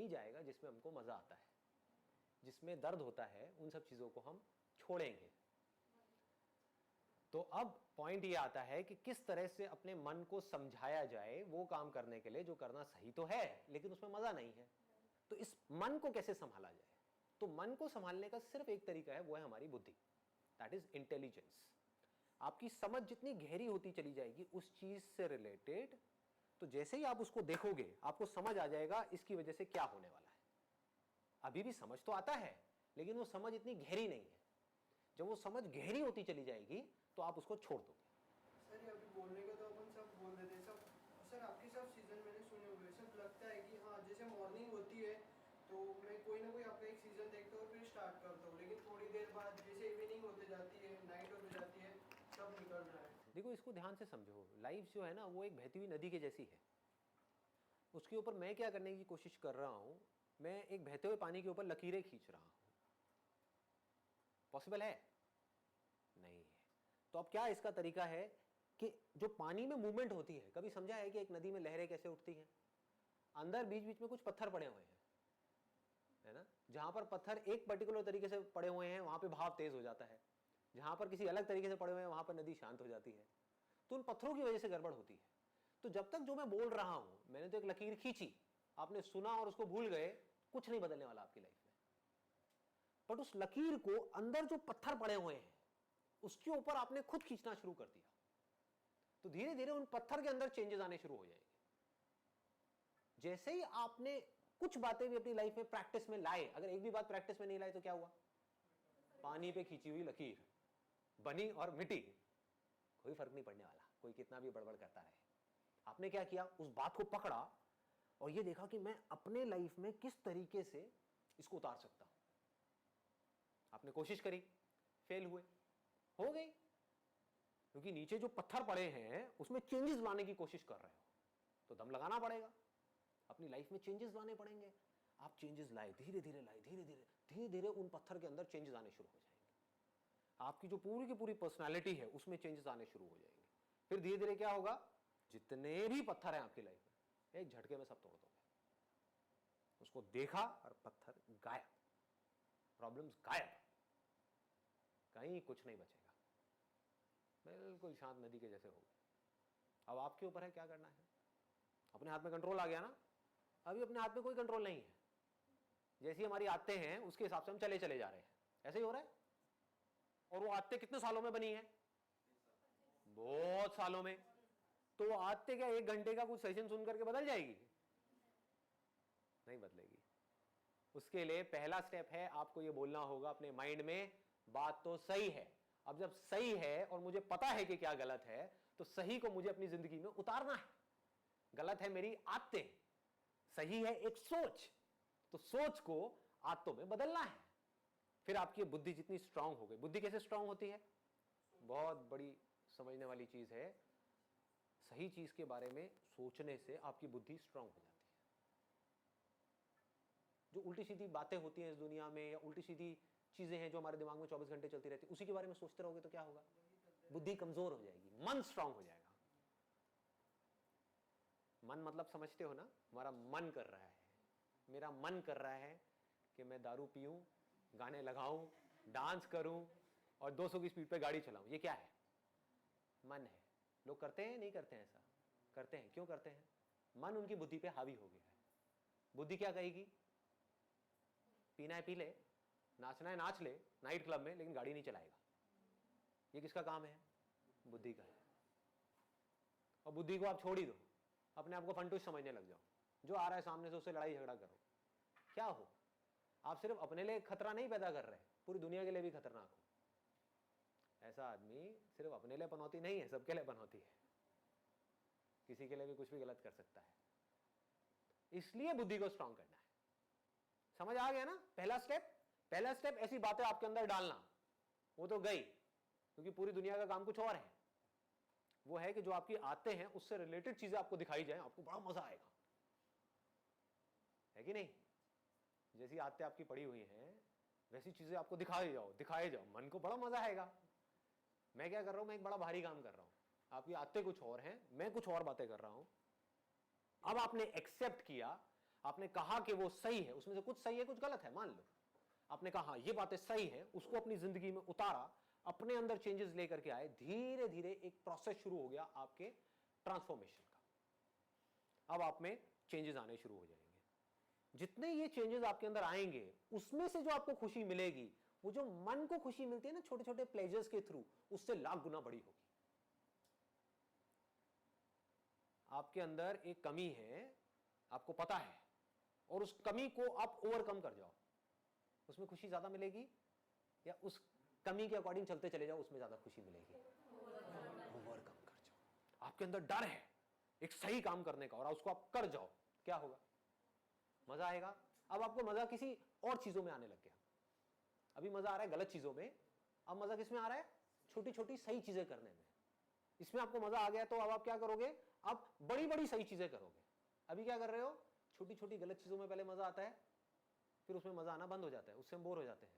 वहीं जाएगा जिसमें हमको मजा आता है। जिसमें दर्द होता है उन सब चीजों को हम छोड़ेंगे। तो अब पॉइंट ये आता है कि किस तरह से अपने मन को समझाया जाए वो काम करने के लिए जो करना सही तो है लेकिन उसमें मजा नहीं है। तो इस मन को कैसे संभाला जाए? तो मन को संभालने का सिर्फ एक तरीका है, वो है हमारी बुद्धि, दैट इज इंटेलिजेंस। आपकी समझ जितनी गहरी होती चली जाएगी उस चीज से रिलेटेड, तो जैसे ही आप उसको देखोगे आपको समझ आ जाएगा इसकी वजह से क्या होने वाला है। अभी भी समझ तो आता है लेकिन वो समझ इतनी गहरी नहीं है। जब वो समझ गहरी होती चली जाएगी तो आप उसको छोड़ दोगे। सर अभी बोलने को तो अपन सब बोल देते हैं सब। सर आपके सब सीजन मैंने सुने हुए, सब लगता है कि हाँ जैसे मॉर्निंग होती है तो मैं कोई ना कोई आपका एक सीजन देखता हूँ फिर स्टार्ट करता हूँ, लेकिन थोड़ी देर बाद जैसे इवनिंग होते जाती है, नाइट होते जाती है, सब निकल रहा है। देखो इसको ध्यान से समझो, लाइफ जो है ना वो एक बहती हुई नदी के जैसी है। उसके ऊपर मैं क्या करने की कोशिश कर रहा हूं, मैं एक बहते हुए पानी के ऊपर लकीरें खींच रहा हूं। पॉसिबल है? नहीं है। तो अब क्या इसका तरीका है कि जो पानी में मूवमेंट होती है, कभी समझा है कि एक नदी में लहरें कैसे उठती हैं? अंदर बीच बीच में कुछ पत्थर पड़े हुए हैं, है ना? जहां पर पत्थर एक पर्टिकुलर तरीके से पड़े हुए हैं वहां पे भाव तेज हो जाता है, जहां पर किसी अलग तरीके से पड़े हुए हैं वहां पर नदी शांत हो जाती है। तो उन पत्थरों की वजह से गड़बड़ होती है। तो जब तक जो मैं बोल रहा हूं, मैंने तो एक लकीर खींची, आपने सुना और उसको भूल गए, कुछ नहीं बदलने वाला आपकी लाइफ में। बट उस लकीर को अंदर जो पत्थर पड़े हुए हैं उसके ऊपर आपने खुद खींचना शुरू कर दिया, तो धीरे धीरे उन पत्थर के अंदर चेंजेस आने शुरू हो जाएंगे। जैसे ही आपने कुछ बातें भी अपनी लाइफ में प्रैक्टिस में लाए, अगर एक भी बात प्रैक्टिस में नहीं लाए तो क्या हुआ? पानी पे खींची हुई लकीर बनी और मिटी, कोई फर्क नहीं पड़ने वाला, कोई कितना भी बड़बड़ करता रहे। आपने क्या किया? उस बात को पकड़ा और ये देखा कि मैं अपने लाइफ में किस तरीके से इसको उतार सकता हूं। आपने कोशिश करी, फेल हुए, हो गई, क्योंकि नीचे जो पत्थर पड़े हैं उसमें चेंजेस लाने की कोशिश कर रहे हो, तो दम लगाना पड़ेगा, अपनी लाइफ में चेंजेस लाने पड़ेंगे। आप चेंजेस लाए, धीरे धीरे लाए, धीरे धीरे उन पत्थर के अंदर चेंजेस आने शुरू हो जाएंगे। आपकी जो पूरी की पूरी पर्सनालिटी है उसमें चेंजेस आने शुरू हो जाएंगे। फिर धीरे धीरे क्या होगा? जितने भी पत्थर हैं आपकी लाइफ में एक झटके में सब तोड़ दोगे। उसको देखा और पत्थर गायब, प्रॉब्लम्स गायब, कहीं कुछ नहीं बचेगा, बिल्कुल शांत नदी के जैसे होगा। अब आपके ऊपर है क्या करना है। अपने हाथ में कंट्रोल आ गया ना? अभी अपने हाथ में कोई कंट्रोल नहीं है। जैसी हमारी आदतें हैं उसके हिसाब से हम चले चले जा रहे हैं, ऐसे ही हो रहा है। और वो आदतें कितने सालों में बनी है? बहुत सालों में। तो वो आदतें क्या एक घंटे का कुछ सेशन सुन करके बदल जाएगी? नहीं बदलेगी। उसके लिए पहला स्टेप है, आपको ये बोलना होगा अपने माइंड में, बात तो सही है। अब जब सही है और मुझे पता है कि क्या गलत है, तो सही को मुझे अपनी जिंदगी में उतारना है। गलत है मेरी आदतें, सही है एक सोच, तो सोच को आदतों में बदलना है। फिर आपकी बुद्धि जितनी स्ट्रांग हो गई। बुद्धि कैसे स्ट्रांग होती है? बहुत बड़ी समझने वाली चीज है। सही चीज के बारे में सोचने से आपकी बुद्धि स्ट्रांग हो जाती है। जो उल्टी सीधी बातें होती हैं इस दुनिया में, या उल्टी सीधी चीजें हैं जो हमारे दिमाग में 24 घंटे चलती रहती, उसी के बारे में सोचते रहोगे तो क्या होगा? बुद्धि कमजोर हो जाएगी, मन स्ट्रांग हो जाएगा। मन मतलब समझते हो ना? हमारा मन कर रहा है, मेरा मन कर रहा है कि मैं दारू पीऊं, गाने लगाऊं, डांस करूं और 200 की स्पीड पे गाड़ी चलाऊं। ये क्या है? मन है। लोग करते हैं नहीं करते हैं? ऐसा करते हैं। क्यों करते हैं? मन उनकी बुद्धि पे हावी हो गया है। बुद्धि क्या कहेगी? पीना है पी ले, नाचना है नाच ले नाइट क्लब में, लेकिन गाड़ी नहीं चलाएगा। ये किसका काम है? बुद्धि का है। और बुद्धि को आप छोड़ ही दो, अपने आप को फंटूस समझने लग जाओ। जो आ रहा है सामने से उससे लड़ाई झगड़ा करो। क्या हो? आप सिर्फ अपने लिए खतरा नहीं पैदा कर रहे, पूरी दुनिया के लिए भी खतरनाक हो। ऐसा आदमी सिर्फ अपने लिए पनौती नहीं है, सबके लिए पनौती है। किसी के लिए भी कुछ भी गलत कर सकता है। इसलिए बुद्धि को स्ट्रांग करना है। समझ आ गया ना? पहला स्टेप ऐसी बातें आपके अंदर डालना। वो तो गई, क्योंकि पूरी दुनिया का काम कुछ और है। वो है कि जो आपकी आते हैं उससे रिलेटेड चीजें आपको दिखाई जाए, आपको बड़ा मजा आएगा, है कि नहीं? जैसी आदतें आपकी पड़ी हुई हैं वैसी चीजें आपको दिखाए जाओ, मन को बड़ा मजा आएगा। मैं क्या कर रहा हूं? मैं एक बड़ा भारी काम कर रहा हूं, आपकी आदतें कुछ और हैं, मैं कुछ और बातें कर रहा हूं। अब आपने एक्सेप्ट किया, आपने कहा कि वो सही है, उसमें से कुछ सही है कुछ गलत है, मान लो आपने कहा ये बातें सही है, उसको अपनी जिंदगी में उतारा, अपने अंदर चेंजेस लेकर के आए, धीरे धीरे एक प्रोसेस शुरू हो गया आपके ट्रांसफॉर्मेशन का। अब आप में चेंजेस आने शुरू हो जाएंगे। जितने ये चेंजेस आपके अंदर आएंगे उसमें से जो आपको खुशी मिलेगी, वो जो मन को खुशी मिलती है ना छोटे छोटे प्लेजर्स के थ्रू, उससे लाख गुना बड़ी होगी। आपके अंदर एक कमी है, आपको पता है, और उस कमी को आप ओवरकम कर जाओ, उसमें खुशी ज्यादा मिलेगी या उस कमी के अकॉर्डिंग चलते चले जाओ उसमें ज्यादा खुशी मिलेगी? ओवरकम कर जाओ। आपके अंदर डर है एक सही काम करने का और उसको आप कर जाओ, क्या होगा? मजा आएगा। अब आपको मजा किसी और चीजों में आने लग गया। अभी मजा आ रहा है गलत चीजों में, अब मजा किस में आ रहा है? छोटी छोटी सही चीजें करने में। इसमें आपको मजा आ गया तो अब आप क्या करोगे? आप बड़ी बड़ी सही चीजें करोगे। अभी क्या कर रहे हो? छोटी छोटी गलत चीजों में पहले मजा आता है, फिर उसमें मजा आना बंद हो जाता है, उससे हम बोर हो जाते हैं।